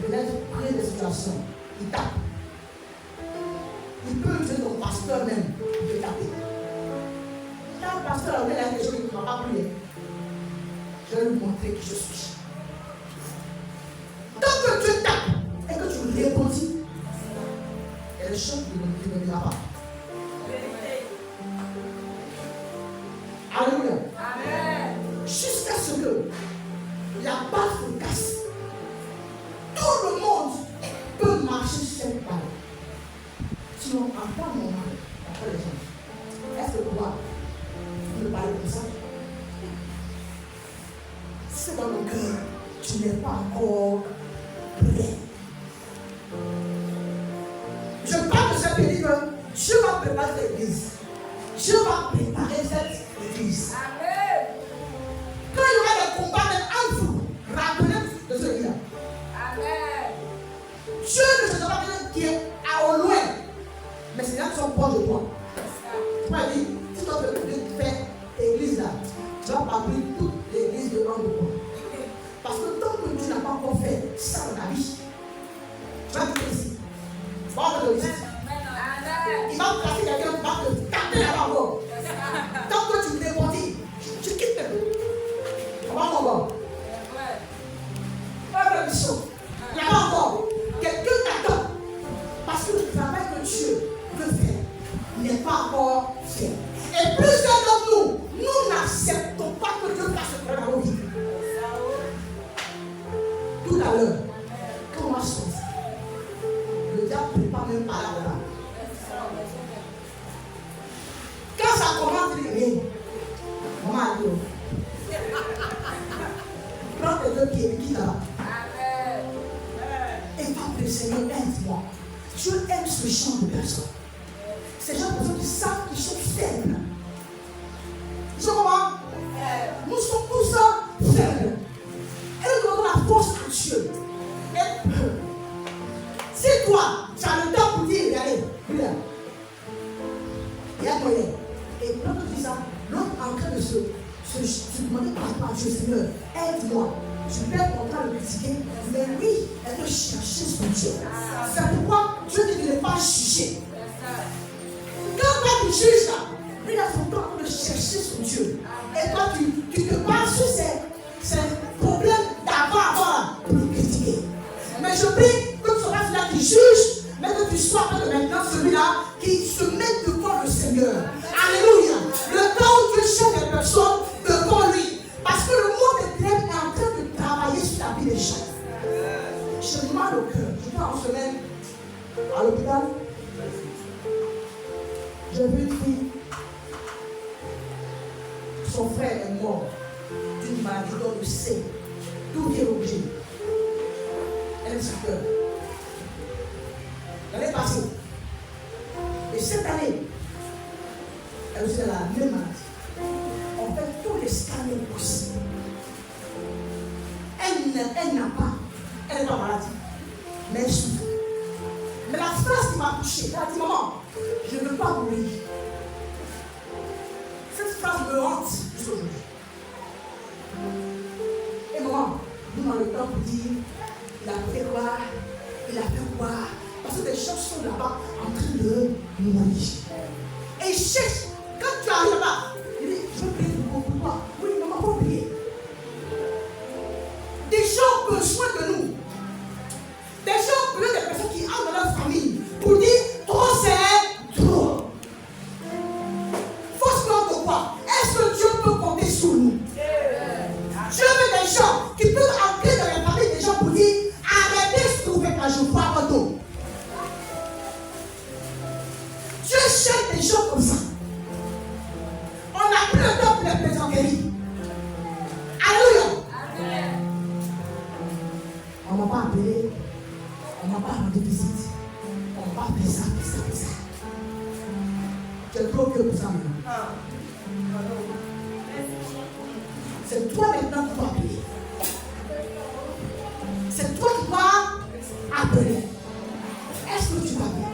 peut-être près des situations. Il tape. Il peut utiliser ton pasteur même pour te taper. Quand le pasteur a dit quelque chose qui ne m'a pas plu, je vais lui montrer qui je suis. Tant que tu tapes et que tu répondis, il y a des choses qui ne viennent pas. Alléluia. Amen. Jusqu'à ce que la barre se casse. Tout le monde peut marcher sur cette barre. Sinon, en tant que moment, après les gens, est-ce que toi, tu veux parler comme ça? C'est dans le cœur, tu n'es pas encore prêt. Je parle de cette église, Dieu va préparer cette église. Dieu va préparer cette église. Amen. Quand il y aura des combats entre vous, rappelez de ce lien. Amen. Dieu ne se sera pas qui est au loin, mais c'est là qui sont proches de toi. Tu m'as dit, si toi tu veux faire l'église là, tu vas pas abrir toute l'église devant de toi. Parce que tant que tu n'as pas encore fait ça dans ta vie, tu vas quitter ici. Tu vas avoir de ici. Il va placer quelqu'un qui va te taper là-bas encore. Tant que tu répondis, tu quittes même. On va encore. Pas de mission. Il n'y a pas encore. Quelqu'un t'attend. Parce que le travail que Dieu veut faire n'est pas encore fait. Et plusieurs d'entre nous n'acceptons pas que Dieu fasse ce travail dans nos vies. Tout à l'heure, quand on marche comme ça, le diable ne peut pas même parler là. Quand ça commence, il dit, maman a dit, prends tes deux pieds, quitte là. Et va le Seigneur, aide-moi. Dieu aime ce genre de personnes. Ces gens de personnes qui savent qu'ils sont faibles. Ils sont comment? Nous sommes tous faibles. Et nous donnons la force à Dieu. Et si toi, tu as le temps pour dire, regardez, regarde. Il y a moyen. Et quand tu dis ça, l'autre en train de se demander par Dieu, Seigneur, aide-moi. Tu peux être en train de critiquer, mais oui, elle veut chercher son Dieu. C'est pourquoi Dieu dit de ne pas juger. Quand toi tu juges là, lui il a son temps de chercher son Dieu. Et toi tu te bases sur ces problèmes d'avant pour le critiquer. Mais je prie que tu sois celui-là qui juge, mais que tu sois maintenant celui-là qui se met devant le Seigneur. Alléluia. Le temps où Dieu cherche les personnes devant lui. Parce que le monde est en train de travailler sur la vie des gens. J'ai mal au cœur. Je vais en semaine à l'hôpital. J'ai vu une fille. Son frère est mort d'une maladie dont le sait. D'où vient l'origine? Elle se peur. L'année passée. Et cette année, elle aussi a la même maladie. On fait tous les scanners possibles. Elle n'a pas. Elle n'est pas malade. Mais elle souffre. Mais la phrase qui m'a touché, elle a dit, maman, je ne veux pas mourir. Cette phrase me hante jusqu'aujourd'hui. Et maman, nous avons le temps pour dire, il a fait quoi? Il a fait quoi? Parce que des gens sont là-bas en train de mourir. Et ils cherchent. Quand tu arrives là-bas, il dit, je veux prier pour toi. Oui, maman, faut prier. Des gens ont besoin de nous. Des gens ont besoin des personnes qui entrent dans leur famille pour dire, trop c'est trop. Forcément de quoi? Est-ce que Dieu peut compter sur nous? Dieu veut des gens qui peuvent entrer dans la famille des gens pour dire, arrêtez de se trouver quand je vois votre dos. Dieu cherche des gens comme ça. On n'a plus le temps pour les plaisanteries. Alléluia. Amen. On ne m'a pas appelé. On ne m'a pas rendu visite. On va faire ça, faire ça, faire ça. Tu es trop vieux pour ça maintenant. C'est toi maintenant qui dois appeler. C'est toi qui dois appeler. Est-ce que tu vas bien?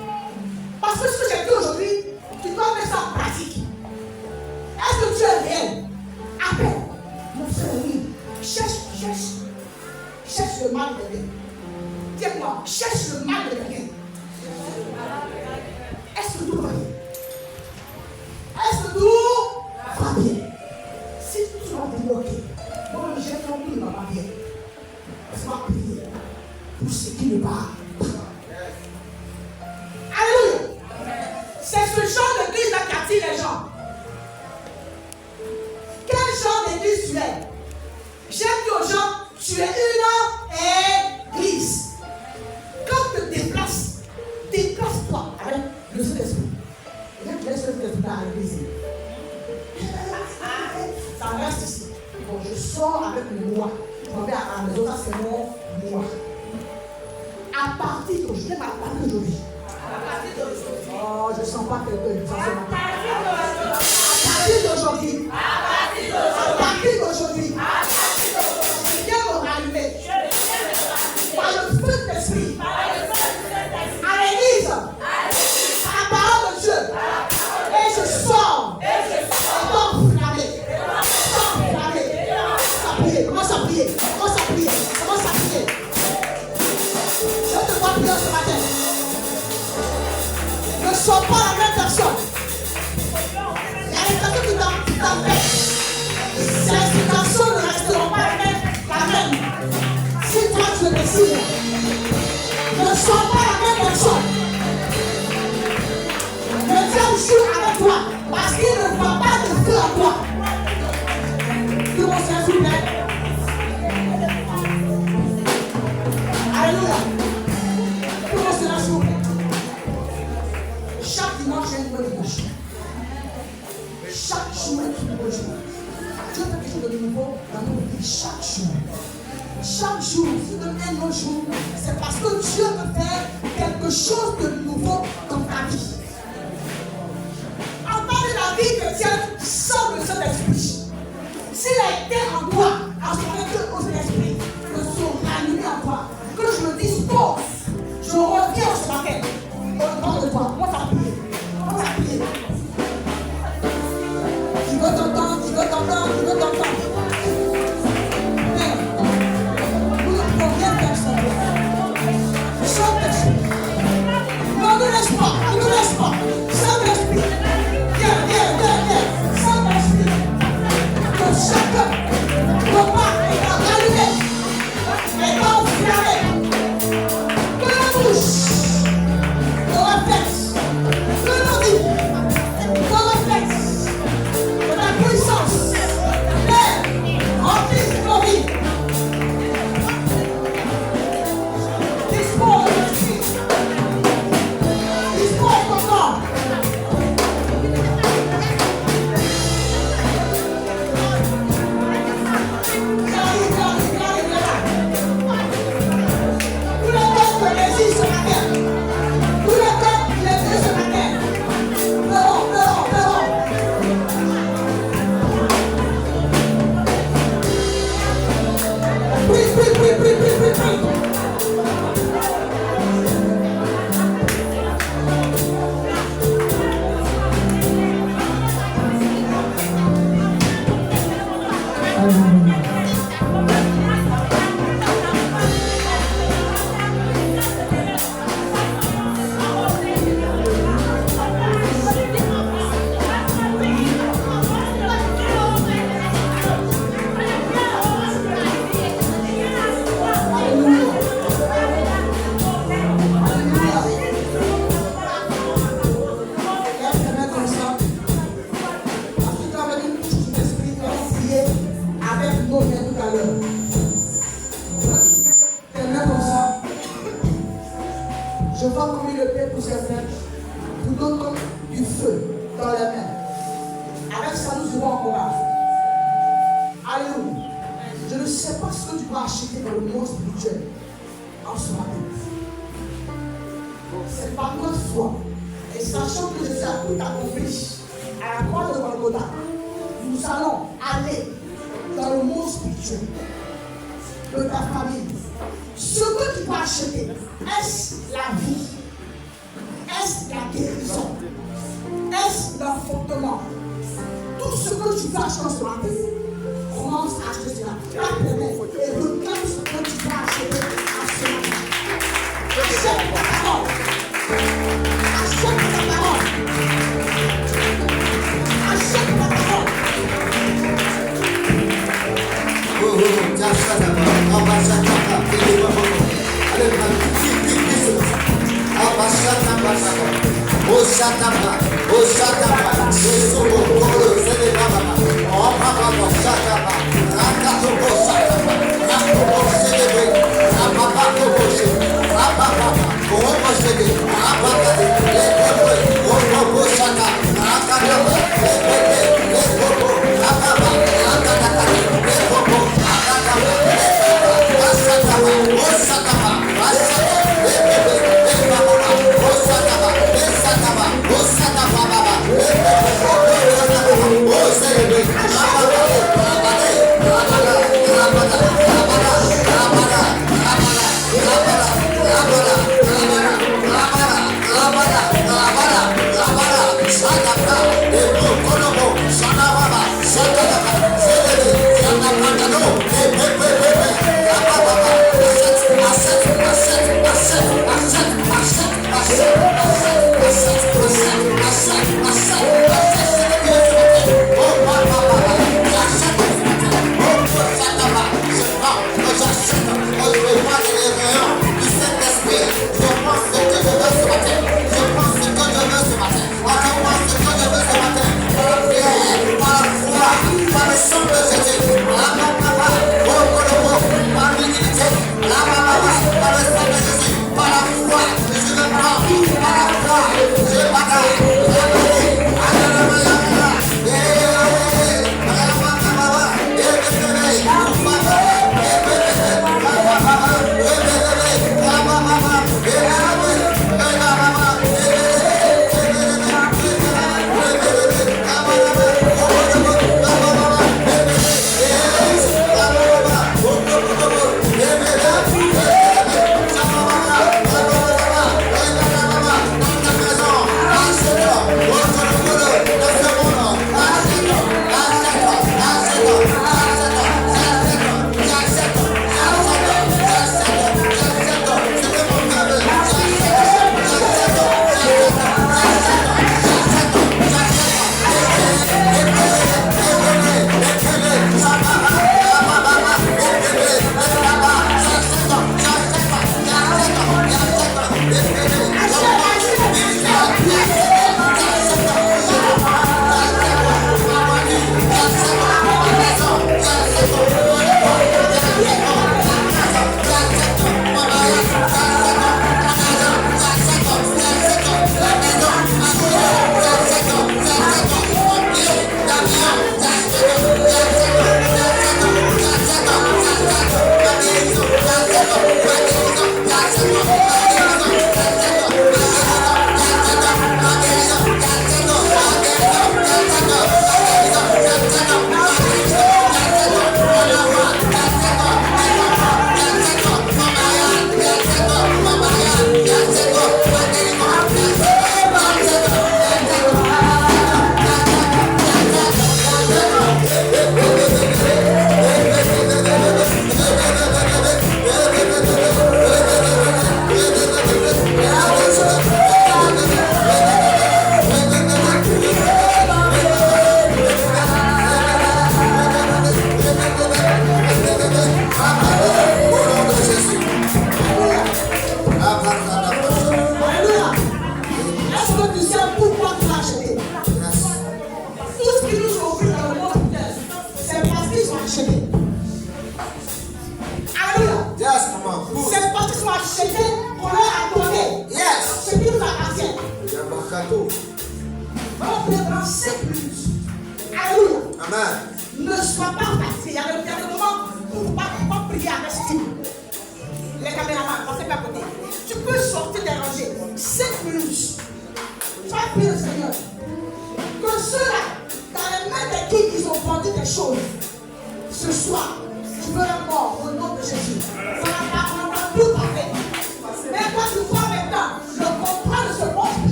Parce que ce que j'ai dit aujourd'hui, tu dois mettre ça en pratique. Est-ce que tu es réel? Appelle. Mon frère, oui. Cherche le mal de Dieu. Dis-moi, cherche le mal de quelqu'un. Est-ce que tout va bien? Est-ce que tout va bien? Si tu vas te bloquer, moi j'ai compris, il ne va pas bien. Tu vas prier pour ce qui ne va pas. Alléluia. C'est ce genre d'église qui attire les gens. Quel genre d'église tu es? J'aime dire aux gens, tu es une église. Quand tu te déplaces, déplace-toi avec le Saint-Esprit. Regarde, tu laisses le Saint-Esprit dans l'église. Ça reste ici. Bon, je sors avec le moi. Je m'en vais à la maison, ça c'est mon moi. À partir d'aujourd'hui, à partir d'aujourd'hui. Oh, je ne sens pas quelqu'un. À partir d'aujourd'hui. À partir d'aujourd'hui. Je viens me rallumer. Par le feu de l'esprit. À l'église. À la parole de Dieu. Et je sors. Commence à prier. Je te vois prier ce matin. Ne sois pas la même personne. Il y a des personnes qui t'empêchent. Ces situations ne resteront pas la même. Si toi tu le décides, ne sois pas la même personne. Le diable joue avec toi parce qu'il ne voit pas de feu en toi. Tout le monde s'il vous plaît. Alléluia. Tout le monde s'il vous plaît. Chaque dimanche, il y a une nouvelle dimanche. Chaque jour est une nouvelle jour. Dieu fait quelque chose de nouveau dans nos vies chaque jour. Chaque jour, si tu donnes un nouveau jour, c'est parce que Dieu veut faire quelque chose de nouveau dans ta vie. En parlant de la vie chrétienne, sans le Saint-Esprit. S'il a été en toi, à ce moment que au Saint-Esprit ne sont rallumés en toi, que je me dispose, je reviens au ce matin. Au nom de toi, moi ça prier. Il veut t'entendre. Mais nous ne pouvons rien faire sans toi. Saint-Esprit. Non, ne laisse pas. Saint-Esprit. Viens. Saint-Esprit. Que chacun repart et va rallumer. Et va enflammer. Que la bouche, le réflexe, que nos vies, le réflexe, que la puissance, l'air, remplisse nos vies. Dispose ton corps. Je vois comme il le paie pour certains, pour d'autres comme du feu dans les mains. Avec ça, nous irons en combat. Alléluia. Je ne sais pas ce que tu vas acheter dans le monde spirituel en ce matin. C'est par notre foi. Et sachant que Jésus a tout accompli à la croix de Golgotha, nous allons aller dans le monde spirituel de ta famille. Ce que tu vas acheter, est-ce la vie? Est-ce la guérison? Est-ce l'enfantement? Tout ce que tu vas acheter en ce matin, commence à acheter cela. Tape les mains et regarde ce que tu vas acheter en ce matin.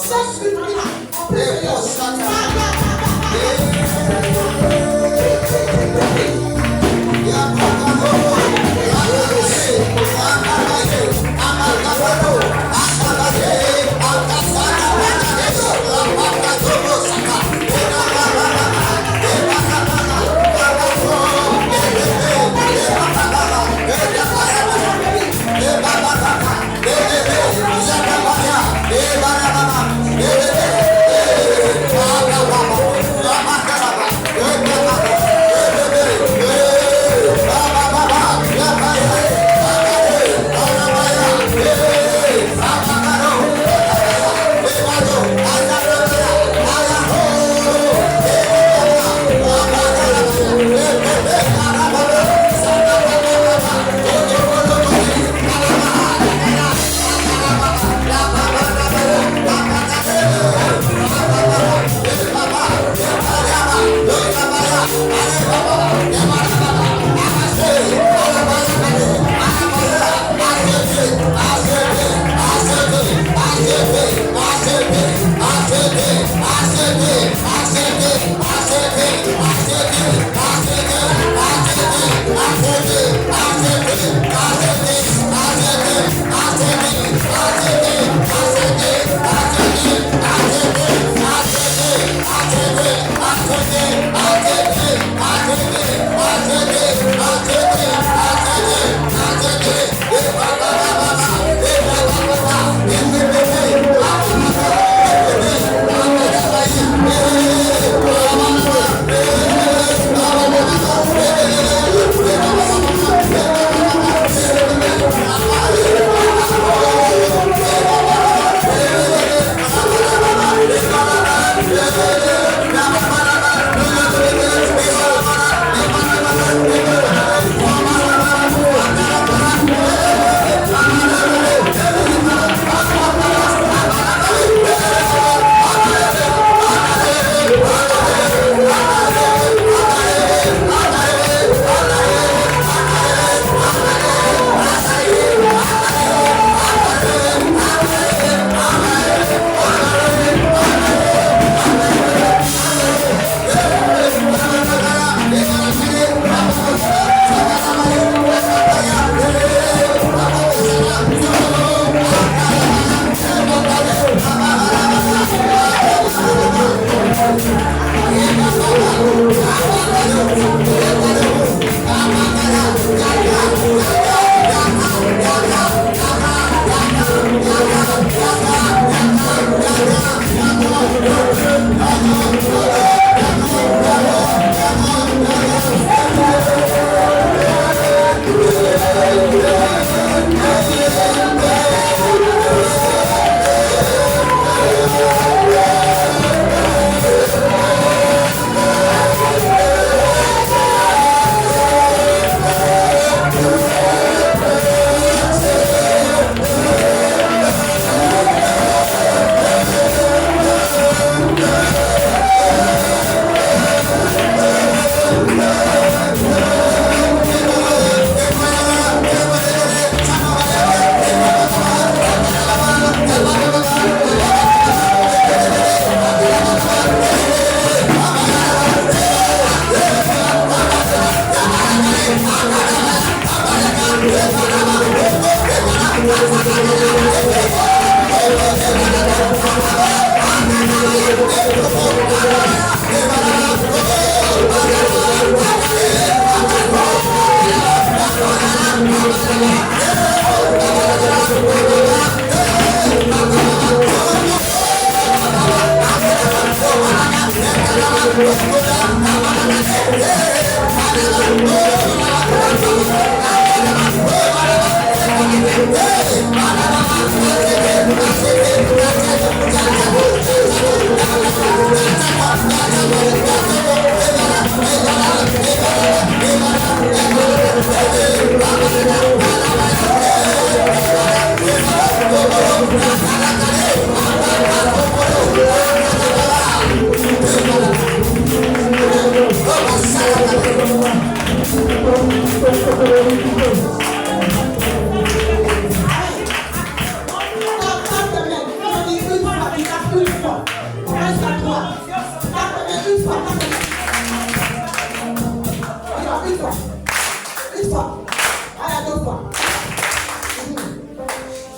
Cette nuit-là,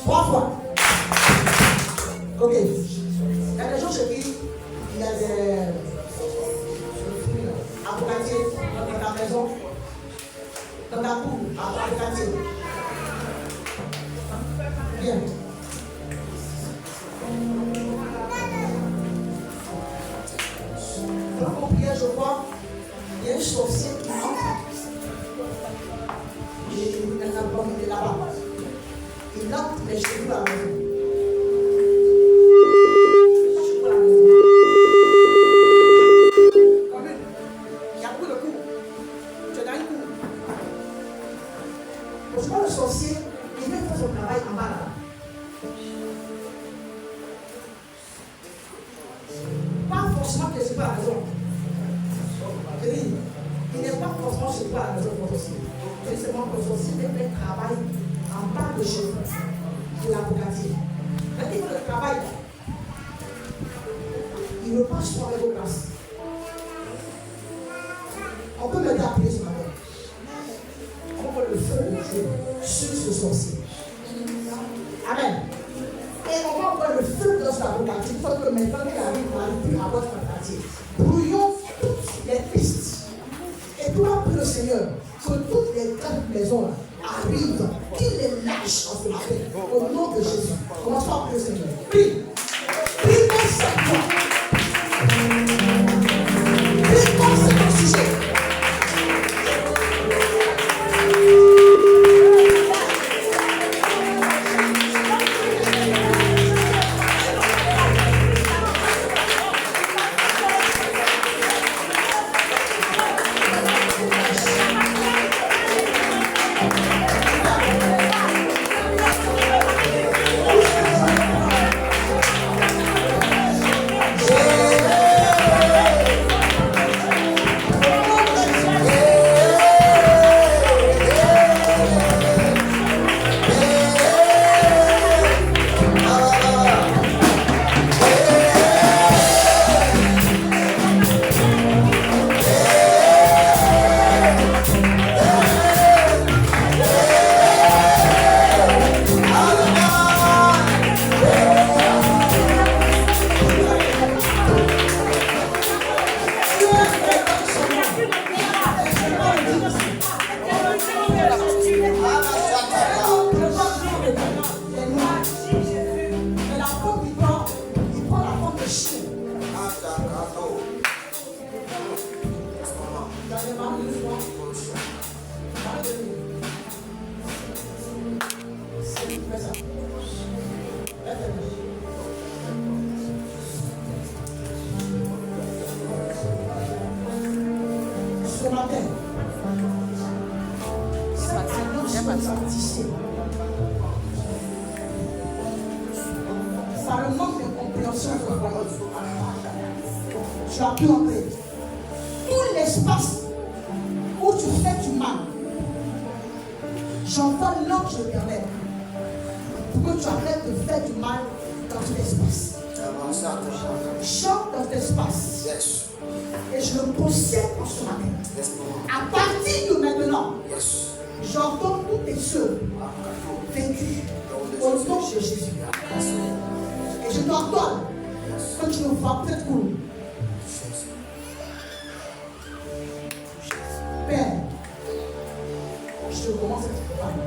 3 fois. Ok. Il y a des gens chez qui il y a des apocatiers dans ta maison, dans ta cour, apocatiers. Bien. Quand on prie, je vois, il y a un sorcier qui entre. Il est là-bas. Il entre les cheveux à la maison. Le sorcier, il vient faire son travail en bas là. Pas forcément que c'est pas la raison. Il n'est pas forcément chez toi à la maison pour le sorcier. C'est seulement que le sorcier fait un travail en bas de chez vous, de l'apocatier. Quand il fait le travail, il ne passe pas avec vos classes. On peut m'aider à prier ce matin. On peut le feu de Dieu sur ce sorcier. Amen. Et on va voir le feu dans sa apocatier. Il faut que maintenant qu'il arrive à votre apocatier. Brouillons toutes les pistes. Et toi, prie le Seigneur, que toutes les grandes maisons arrivent, qu'il les lâche en ce matin. Au nom de Jésus. Commence par prier le Seigneur. Prie. Prie pour cette fois. Prie pour ce sujet. Ce matin, par le manque de compréhension de la parole, tu as pu entrer tout l'espace où tu fais du mal. J'entends l'ange de l'Éternel pour que tu arrêtes de faire du mal dans cet espace. Chante dans cet espace. Yes. Et je le possède en ce matin. Yes, À partir de maintenant, yes. j'entends tous tes soeurs vécues au nom de Jésus. Et je t'ordonne que tu ne vois plus de coup. Père, je commence à te parler.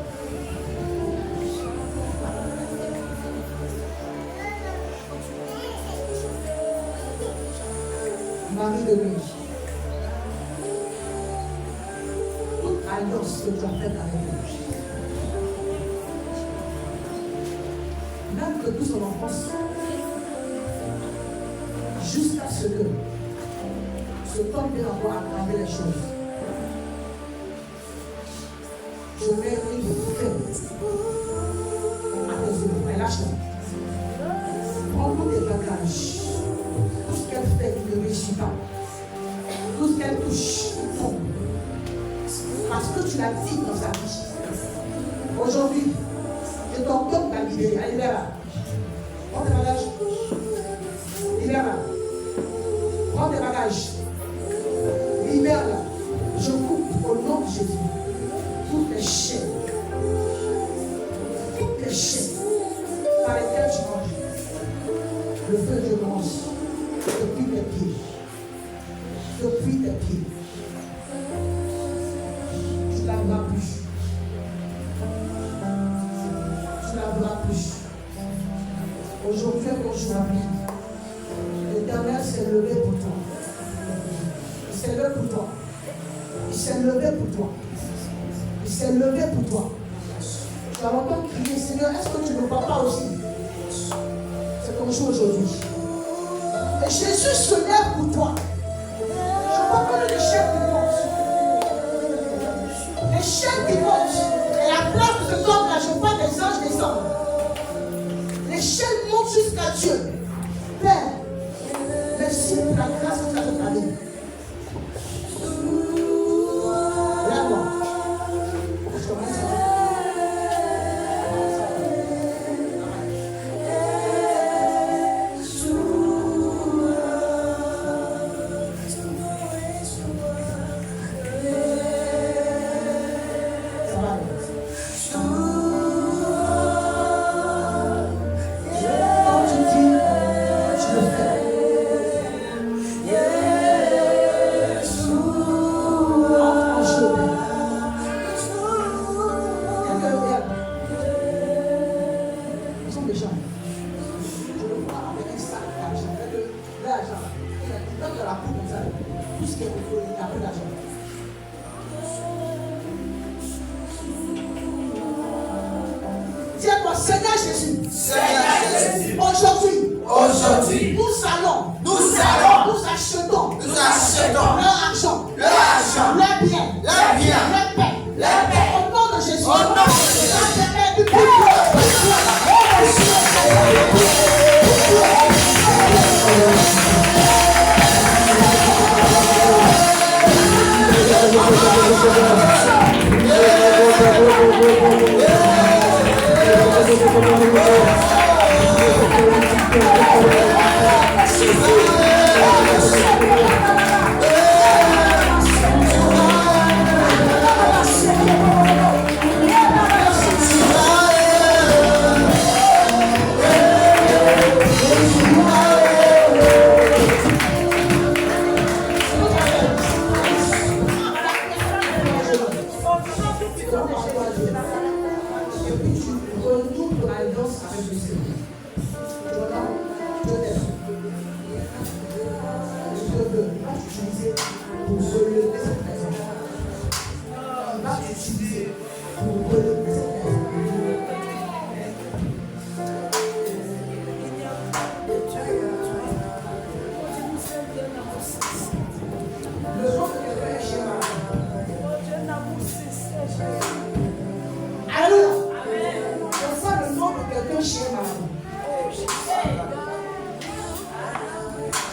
Marie de lui. Toute alliance que tu as faite avec lui. Même que tout son enfance, jusqu'à ce que ce temps vienne encore aggraver les choses. Je mets une fête à tes yeux. Mais lâche-la. Prends tous tes bagages. Tout ce qu'elle fait, il ne réussit pas. Tout ce qu'elle touche, il tombe. Parce que tu l'as dit dans sa vie. Aujourd'hui, je t'ordonne ta libérer. Allez, libère-la. Prends tes bagages. Libère-la. Prends tes bagages. Libère-la. Je coupe au nom de Jésus toutes les chaînes. Toutes les chaînes. par lesquels tu manges. Le feu de Dieu commence depuis tes pieds. Depuis tes pieds. Tu laveras plus. Tu laveras plus. Aujourd'hui, aujourd'hui, l'Éternel s'est levé pour toi. Il s'est levé pour toi. Il s'est levé pour toi. Il s'est levé pour toi. Tu vas longtemps crier, Seigneur, est-ce que tu ne vois pas aussi? C'est ton jour aujourd'hui. Et Jésus se lève pour toi. Je vois que les chaînes qui montent. Les chaînes qui montent. Et la place de ce homme-là, je vois des anges descendre. Les chaînes montent jusqu'à Dieu. Père, merci pour la grâce que tu as de ta vie. Lève-moi. Je te remercie. Dis-moi, Seigneur Jésus. Aujourd'hui, nous achetons leur argent, leur bien, leur paix, au nom de Jésus.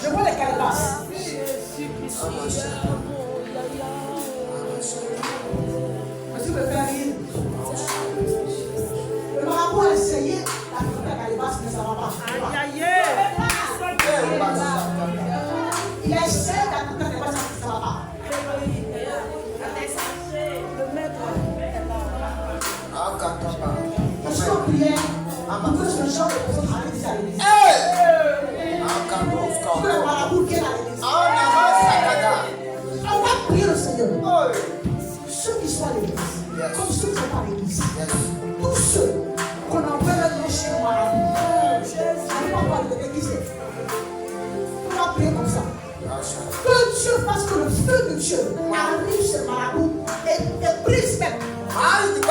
Je vois les calebasses. Est-ce que vous faire rire? Le marabout a essayé d'attraper la calebasse, mais ça ne va pas. Il a essayé d'attraper la calebasse, mais ça ne va pas. Je suis en prière pour que ce genre de personnes arrivent ici à l'église. Pour le marabout qui est à l'église. On va prier le Seigneur. Ceux qui sont à l'église, comme ceux qui ne sont pas à l'église. Tous ceux qu'on envoie leur nom chez le marabout. Je ne vais pas parler de l'église. On va prier comme ça. Que Dieu fasse que le feu de Dieu arrive chez le marabout et brise même. Hallelujah.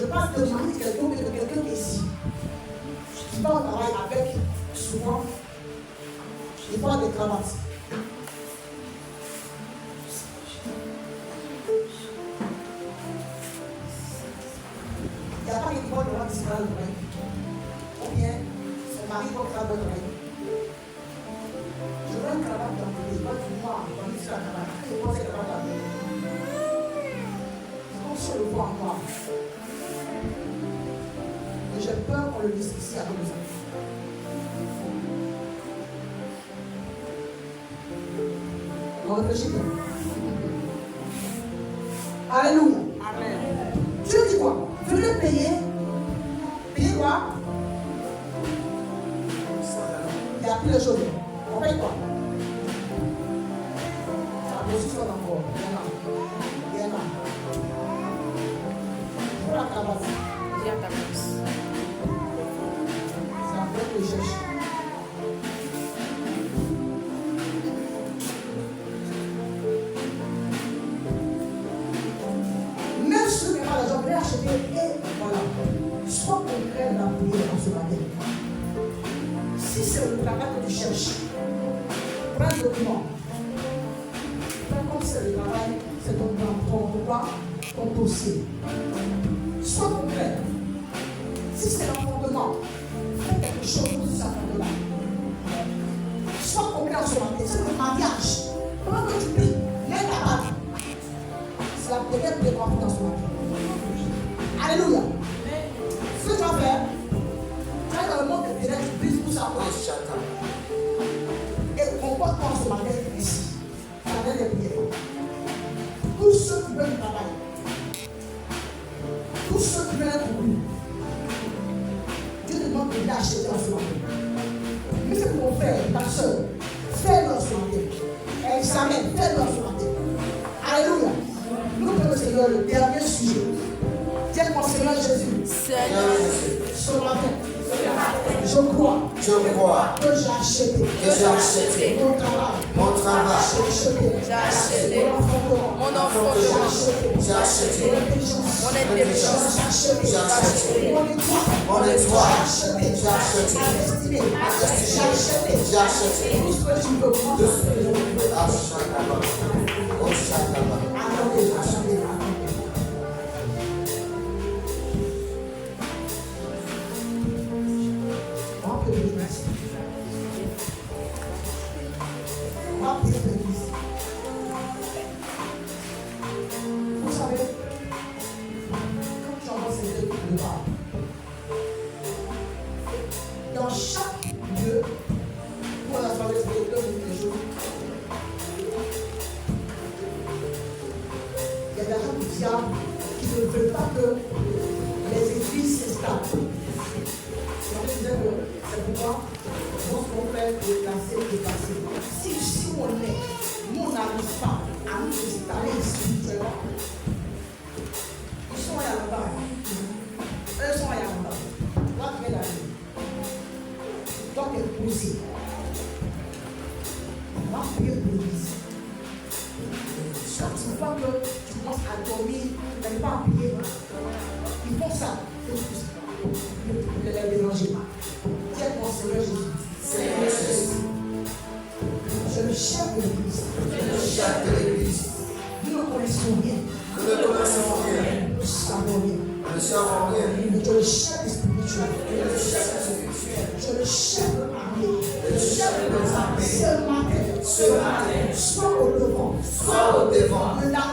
Je passe de demander quelqu'un qui est ici. Je pars au travail avec souvent des fois des cravates. Il n'y a pas une bonne cravate qui se parle l'oreille. Ou bien son mari porte la bonne oreille. Je veux une cravate dans le pays. Pas pour moi, on va sur la cravate. Je pense que la cravate dans le pays. C'est comme si on le voit encore. Et j'ai peur qu'on le dise ici à nos amis. On réfléchit bien. Alléluia. Amen. Dieu dit quoi? Je veux payer. Payer quoi? Il y a plus de choses. On paye quoi? La position encore. Bien là. Pour la cravate. Viens ta place. C'est un peu que je cherche. Même si je n'ai pas l'argent, je vais acheter et voilà. Sois concret dans la prière dans ce matin. Si c'est le travail que tu cherches, prends le document. Comme c'est le travail, c'est ton dossier. Sois concret. Si c'est l'enfondement, fais quelque chose pour cet enfant-là. Sois concret en ce matin. C'est le mariage. Pendant que tu pries, mets ta bague. C'est la première de toi dans ce matin. Alléluia. Ce que tu vas faire, tu vas dans le monde de ténèbres, tu brises tout ça pour les chantants. Et comporte-toi en ce matin ici. Ça vient de prier. Tous ceux qui veulent travailler, tous ceux qui veulent être connus, Dieu demande de l'acheter en ce matin. Mais c'est pour mon frère, ta soeur, fais-le en ce matin. Examen, fais-le en ce matin. Alléluia. Nous prenons le Seigneur, le dernier sujet. Tiens mon Seigneur Jésus. Seigneur Jésus. Ce matin. Je crois que j'ai acheté mon travail, j'ai acheté mon enfant, j'ai acheté mon intelligence, j'ai acheté mon étoile, j'ai acheté tout ce que tu veux vous savez, quand j'entends ces deux de parole, dans chaque lieu où on a parlé de les jours, il y a des gens du diable qui ne veulent pas que les églises s'installent. On disait que c'est pourquoi lorsqu'on fait déplacer. Si on est, nous on n'arrive pas à nous installer spirituellement. Ils sont à là-bas. Eux sont à là-bas. Toi tu es là. Toi tu es posé. On va prier pour l'église. Chaque fois que tu commences à dormir, tu n'arrives pas à prier. Ils font ça. Ne les dérangez pas. Tiens mon Seigneur Jésus. Seigneur Jésus. Je chef de l'église. Le chef de l'église. Nous ne connaissons rien. Nous ne connaissons rien. Nous savons rien. Nous ne savons rien. Mais tu es le chef spirituel. Le chef spirituel. Tu es le chef de l'armée. Le chef de l'armée. Ce matin. Ce matin. Sois au devant. Sois au devant. De la